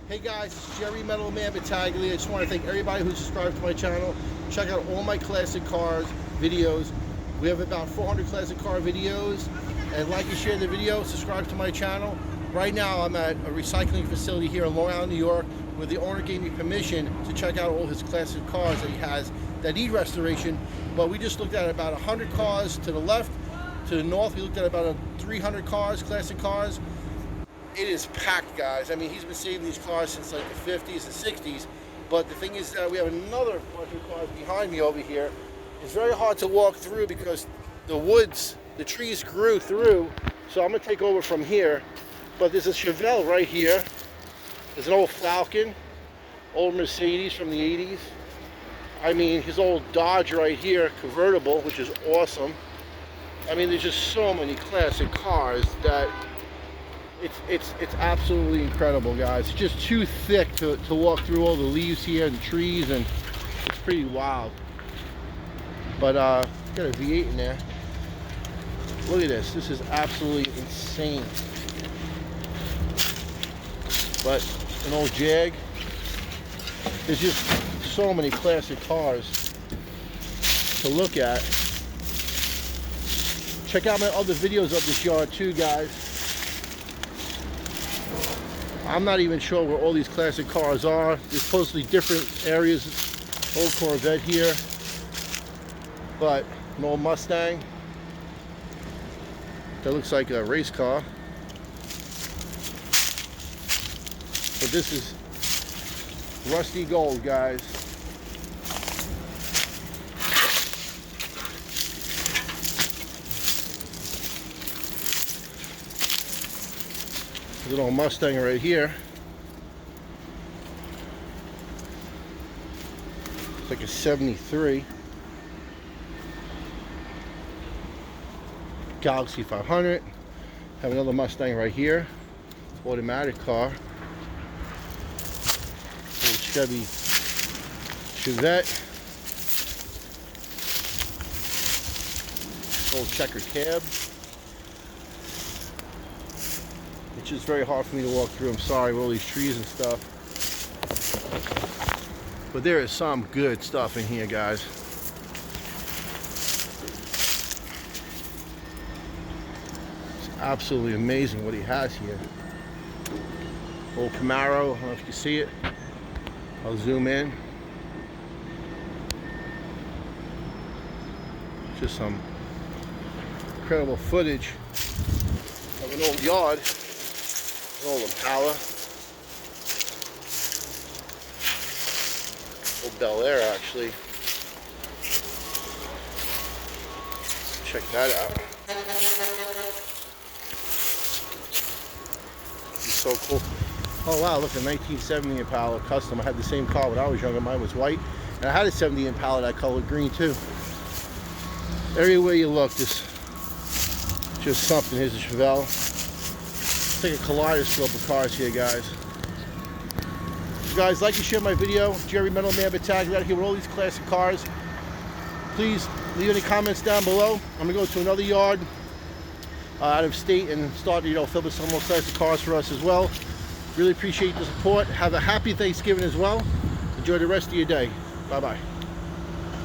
Hey guys, it's Jerry Metal Man Battaglia. I just want to thank everybody who subscribed to my channel. Check out all my classic cars videos. We have about 400 classic car videos. And like and share the video, subscribe to my channel. Right now I'm at a recycling facility here in Long Island, New York, where the owner gave me permission to check out all his classic cars that he has that need restoration. But we just looked at about 100 cars to the left. To the north, we looked at about 300 cars, classic cars. It is packed, guys. I mean, he's been saving these cars since like the 50s and 60s. But the thing is that we have another bunch of cars behind me over here. It's very hard to walk through because the woods, the trees grew through. So I'm gonna take over from here. But there's a Chevelle right here. There's an old Falcon, old Mercedes from the 80s. I mean, his old Dodge right here, convertible, which is awesome. I mean, there's just so many classic cars that it's absolutely incredible, guys. It's just too thick to walk through all the leaves here and the trees, and it's pretty wild. But got a V8 in there. Look at this. This is absolutely insane. But an old Jag. There's just so many classic cars to look at. Check out my other videos of this yard too, guys. I'm not even sure where all these classic cars are. There's supposedly different areas. Old Corvette here, but an old Mustang that looks like a race car. But this is rusty gold, guys. There's an old Mustang right here. It's like a 73. Galaxy 500. Have another Mustang right here. Automatic car. Old Chevy Chevette. Old checkered cab. It's just very hard for me to walk through. I'm sorry with all these trees and stuff. But there is some good stuff in here, guys. It's absolutely amazing what he has here. Old Camaro. I don't know if you can see it. I'll zoom in. Just some incredible footage of an old yard. Old Impala, old Bel Air, actually. Check that out. It's so cool. Oh wow, look, a 1970 Impala custom. I had the same car when I was younger. Mine was white, and I had a 70 Impala that colored green too. Everywhere you look, just something. Here's a Chevelle. It's like a kaleidoscope of cars here, guys. So guys, like and share my video. Jerry Metal Man Battaglia out here with all these classic cars. Please leave any comments down below. I'm gonna go to another yard out of state and start, filming some more classic cars for us as well. Really appreciate the support. Have a happy Thanksgiving as well. Enjoy the rest of your day. Bye bye.